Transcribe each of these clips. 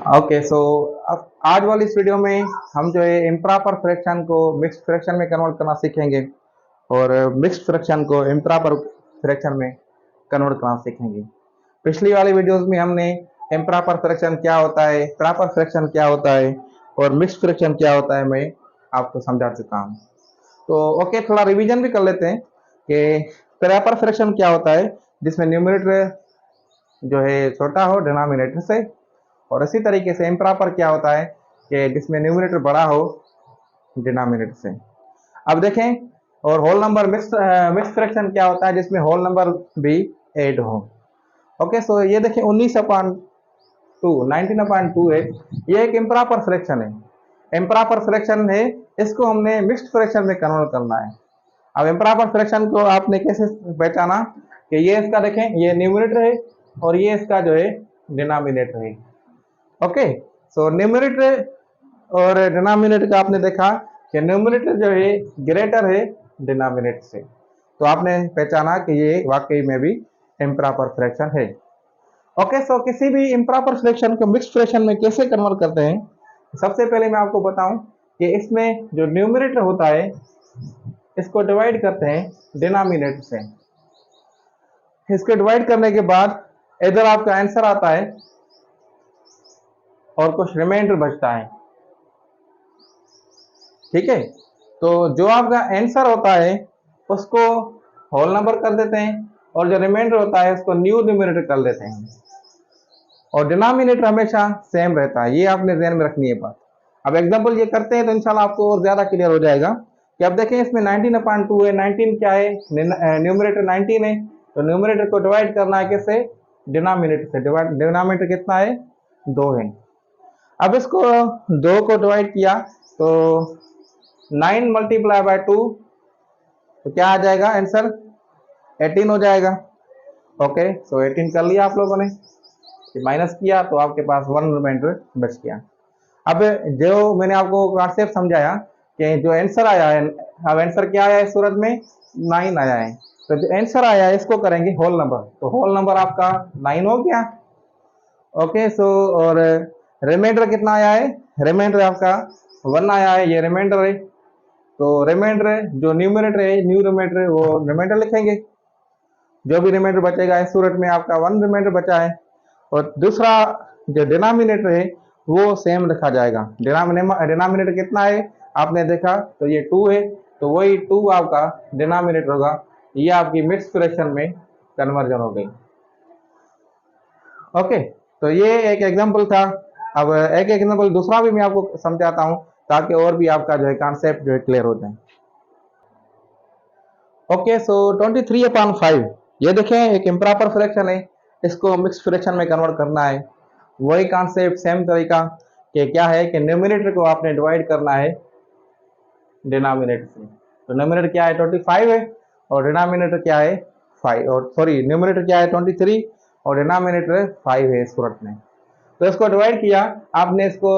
Okay so अब आज वाली इस वीडियो में हम जो है इम्प्रॉपर फ्रैक्शन को मिक्स्ड फ्रैक्शन में कन्वर्ट करना सीखेंगे और मिक्स्ड फ्रैक्शन को इम्प्रॉपर फ्रैक्शन में कन्वर्ट करना सीखेंगे। पिछली वाली वीडियोस में हमने इम्प्रॉपर फ्रैक्शन क्या होता है, प्रॉपर फ्रैक्शन क्या होता है और मिक्स्ड फ्रैक्शन क्या होता है मैं आपको समझा चुका हूँ। तो ओके, थोड़ा रिवीजन भी कर लेते हैं कि प्रॉपर फ्रैक्शन क्या होता है, जिसमें न्यूमरेटर जो है छोटा हो डिनोमिनेटर से, और इसी तरीके से इम्प्रॉपर क्या होता है कि जिसमें न्यूमरेटर बड़ा हो डिनोमिनेटर से। अब देखें, और होल नंबर मिक्स फ्रैक्शन क्या होता है, जिसमें होल नंबर भी ऐड हो। ओके, सो ये देखें 19/2 है, ये एक इम्प्रॉपर फ्रैक्शन है। इम्प्रॉपर फ्रैक्शन है, इसको हमने मिक्स्ड फ्रैक्शन में कन्वर्ट करना है। अब इम्प्रॉपर फ्रैक्शन को आपने कैसे पहचाना कि ये इसका देखें, ये न्यूमरेटर है और ये इसका जो है डिनोमिनेटर है। ओके, सो न्यूमरेटर और डिनोमिनेटर का आपने देखा कि न्यूमरेटर जो है ग्रेटर है डिनोमिनेटर से, तो आपने पहचाना कि ये वाकई में भी इम्प्रॉपर फ्रैक्शन है। ओके, सो किसी भी इम्प्रॉपर फ्रैक्शन को मिक्स्ड फ्रैक्शन में कैसे कन्वर्ट करते हैं, सबसे पहले मैं आपको बताऊं कि इसमें जो न्यूमरेटर होता है इसको डिवाइड करते हैं डिनोमिनेटर से। इसको डिवाइड करने के बाद इधर आपका आंसर आता है और कुछ रिमाइंडर बचता है। ठीक है, तो जो आपका आंसर होता है उसको होल नंबर कर देते हैं और जो रिमाइंडर होता है उसको न्यू न्यूमरेटर कर देते हैं, और डिनोमिनेटर हमेशा सेम रहता है। ये आपने ध्यान में रखनी है बात। अब एग्जांपल ये करते हैं तो इंशाल्लाह आपको और ज्यादा क्लियर हो जाएगा कि अब देखें इसमें 19/2 है। 19 क्या है, न्यूमरेटर 19 है, तो न्यूमरेटर को डिवाइड करना है किससे, डिनोमिनेटर से। डिनोमिनेटर कितना है, 2 है। अब इसको 2 को डिवाइड किया तो 9 मल्टीप्लाई बाय 2, तो क्या आ जाएगा आंसर, 18 हो जाएगा। ओके, सो 18 कर लिया आप लोगों ने, माइनस किया तो आपके पास 1 रिमाइंडर बच गया। अब जो मैंने आपको कॉन्सेप्ट समझाया कि जो आंसर आया है, अब आंसर क्या आया है इस सूरत में, 9 आया है, तो जो आंसर आया है इसको करेंगे होल नंबर, तो होल नंबर आपका 9 हो गया। ओके, सो और रिमाइंडर कितना आया है, रिमाइंडर आपका 1 आया है, ये रिमाइंडर है, तो रिमाइंडर जो न्यूमरेटर है, न्यू रिमाइंडर है, वो रिमाइंडर लिखेंगे। जो भी रिमाइंडर बचेगा इस सूरत में आपका 1 रिमाइंडर बचा है, और दूसरा जो डिनोमिनेटर है वो सेम रखा जाएगा। डिनोमिनेटर कितना है आपने देखा, तो ये 2 है, तो वही 2 आपका डिनोमिनेटर होगा। ये आपकी मिक्स फ्रैक्शन में कन्वर्जन हो गई। ओके, तो ये एक एग्जांपल था। अब एक एग्जांपल दूसरा भी मैं आपको समझाता हूँ ताकि और भी आपका जो है कॉन्सेप्ट जो है क्लियर हो जाए। ओके, सो 23/5 ये देखें एक इम्प्रॉपर फ्रैक्शन है, इसको मिक्स फ्रैक्शन में कन्वर्ट करना है। वही कॉन्सेप्ट, सेम तरीका कि क्या है कि न्यूमरेटर को आपने डिवाइड करना है डिनोमिनेटर से। तो न्यूमरेटर क्या है, 25 है, और डिनोमिनेटर क्या है 5, और सॉरी न्यूमरेटर क्या है 23 और डिनोमिनेटर 5 है इस सूरत में। तो इसको डिवाइड किया आपने, इसको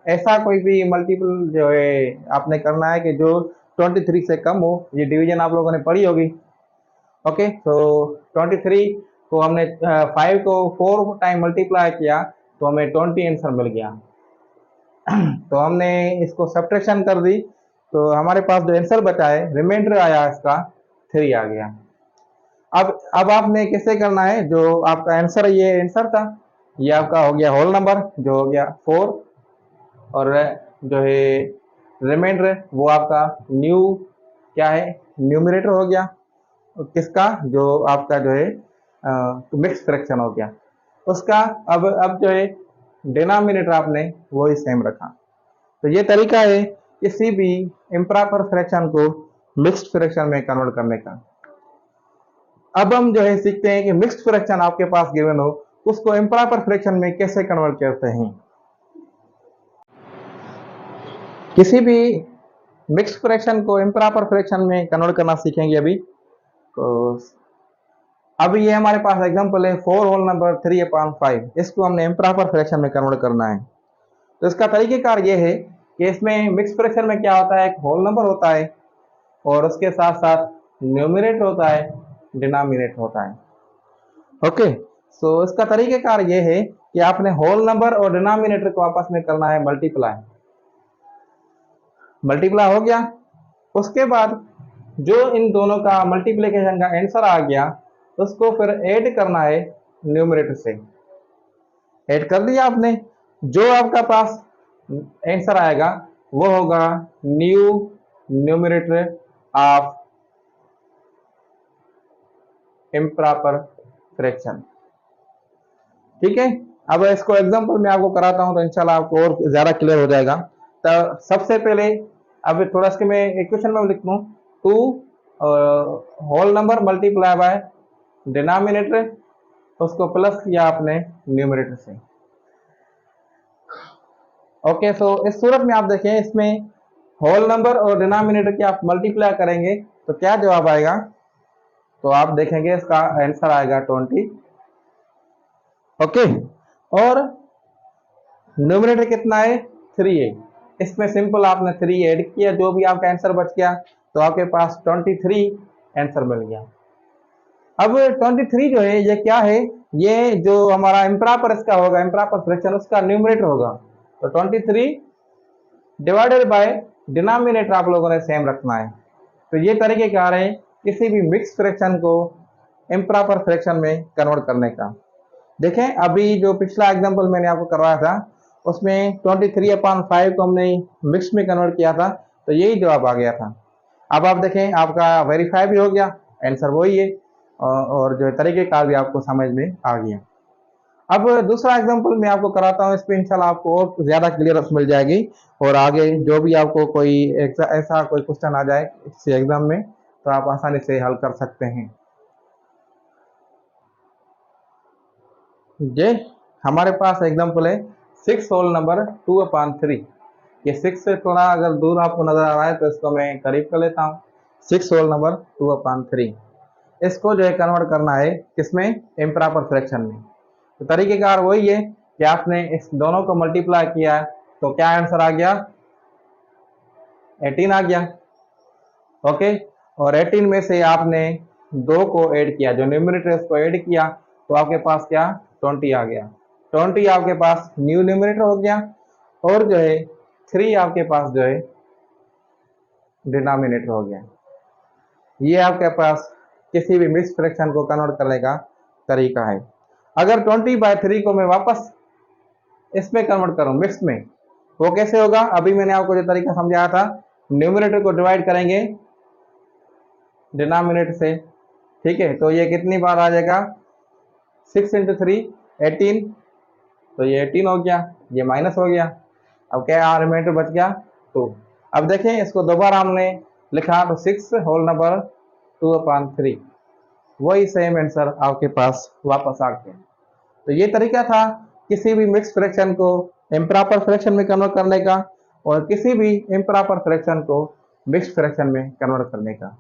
ऐसा कोई भी मल्टीपल जो है आपने करना है कि जो 23 से कम हो। ये डिवीजन आप लोगों ने पढ़ी होगी। ओके, तो 23 को हमने 5 को 4 टाइम मल्टीप्लाई किया तो हमें 20 आंसर मिल गया। तो हमने इसको सब्ट्रैक्शन कर दी, तो हमारे पास जो आंसर बचा है, रिमाइंडर आया इसका 3 आ गया। अब आपने कैसे करना है, जो आपका आंसर है ये आंसर था, ये आपका हो गया होल नंबर जो हो गया 4, और जो है रिमाइंडर वो आपका न्यू क्या है, न्यूमरेटर हो गया किसका, जो आपका जो है मिक्स फ्रैक्शन हो गया उसका। अब जो है डिनोमिनेटर आपने वही सेम रखा। तो ये तरीका है किसी भी इम्प्रॉपर फ्रैक्शन को मिक्स्ड फ्रैक्शन में कन्वर्ट करने का। अब हम जो है सीखते हैं कि मिक्स्ड फ्रैक्शन आपके पास गिवन हो, उसको इम्प्रॉपर फ्रैक्शन में कैसे कन्वर्ट करते हैं। किसी भी मिक्स्ड फ्रैक्शन को इम्प्रॉपर फ्रैक्शन में कन्वर्ट करना सीखेंगे अभी। तो अब ये हमारे पास एग्जांपल है 4 होल नंबर 3/5, इसको हमने इम्प्रॉपर फ्रैक्शन में कन्वर्ट करना है। तो इसका तरीकेकार ये है कि इसमें मिक्स फ्रैक्शन में क्या होता है, एक होल नंबर होता है और उसके साथ साथ न्यूमरेटर होता है, डिनोमिनेटर होता है। ओके, सो इसका तरीक़ेकार ये है कि आपने होल नंबर और डिनोमिनेटर को आपस में करना है मल्टीप्लाई। मल्टीप्लाई हो गया, उसके बाद जो इन दोनों का मल्टीप्लिकेशन का आंसर आ गया उसको फिर ऐड करना है न्यूमरेटर से। ऐड कर दिया आपने, जो आपका पास आंसर आएगा वो होगा new numerator of improper fraction. ठीक है, अब इसको एग्जांपल में आपको कराता हूं तो इंशाल्लाह आपको और ज्यादा क्लियर हो जाएगा। तो सबसे पहले अब थोड़ा इसके मैं इक्वेशन में लिख दूं, 2 whole number multiply by denominator, उसको प्लस किया आपने न्यूमरेटर से। ओके, सो इस सूरत में आप देखें, इसमें होल नंबर और डिनोमिनेटर की आप मल्टीप्लाई करेंगे तो क्या जवाब आएगा, तो आप देखेंगे इसका आंसर आएगा 20। ओके, और न्यूमरेटर कितना है, 3 है। इसमें सिंपल आपने 3 ऐड किया, जो भी आपका आंसर बच गया तो आपके पास 23 आंसर मिल गया। अब 23 जो है ये क्या है, ये जो हमारा इम्प्रॉपर इसका होगा, इम्प्रॉपर फ्रैक्शन उसका न्यूमरेटर होगा। तो 23 डिवाइडेड बाय डिनोमिनेटर आप लोगों ने सेम रखना है। तो ये तरीके क्या रहे किसी भी मिक्स फ्रैक्शन को इम्प्रॉपर फ्रैक्शन में कन्वर्ट करने का। देखें, अभी जो पिछला एग्जांपल मैंने आपको करवाया था उसमें 23/5 को हमने मिक्स में कन्वर्ट किया था, तो यही जवाब आ गया था। अब आप देखें, आपका वेरीफाई भी हो गया, आंसर वही है, और जो तरीक़ेकार भी आपको समझ में आ गया। अब दूसरा एग्जांपल मैं आपको कराता हूँ, इस पर इंशाल्लाह आपको और ज़्यादा क्लियर मिल जाएगी, और आगे जो भी आपको कोई ऐसा कोई क्वेश्चन आ जाए इस एग्जाम में तो आप आसानी से हल कर सकते हैं। ये हमारे पास एग्जांपल है 6 होल नंबर 2/3। ये 6 से थोड़ा अगर दूर आपको नजर आ रहा है तो इसको मैं करीब कर लेता हूँ। 6 होल नंबर 2/3 इसको जो है कन्वर्ट करना है किसमें, इम्प्रॉपर फ्रैक्शन में। तो तरीक़ेकार वही है कि आपने इस दोनों को मल्टीप्लाई किया तो क्या आंसर आ गया, 18 आ गया। ओके, और 18 में से आपने 2 को ऐड किया, जो न्यूमरेटर उसको ऐड किया तो आपके पास क्या 20 आ गया। 20 आपके पास न्यू न्यूमरेटर हो गया, और जो है 3 आपके पास जो है डिनोमिनेटर हो गया। ये आपके पास किसी भी मिक्स फ्रैक्शन को कन्वर्ट करने का तरीका है। अगर 20/3 को मैं वापस इसमें कन्वर्ट करूं मिक्स में, वो कैसे होगा, अभी मैंने आपको जो तरीका समझाया था, न्यूमरेटर को डिवाइड करेंगे डिनोमिनेटर से। ठीक है, तो ये कितनी बार आ जाएगा, 6 × 3 18, तो ये 18 हो गया, ये माइनस हो गया। अब क्या रिमाइंडर बच गया 2। अब देखें, इसको दोबारा हमने लिखा तो 6 होल नंबर 2/3, वही सेम आंसर आपके पास वापस आ गया। तो ये तरीका था किसी भी मिक्स फ्रैक्शन को इम्प्रॉपर फ्रैक्शन में कन्वर्ट करने का, और किसी भी इम्प्रॉपर फ्रैक्शन को मिक्स फ्रैक्शन में कन्वर्ट करने का।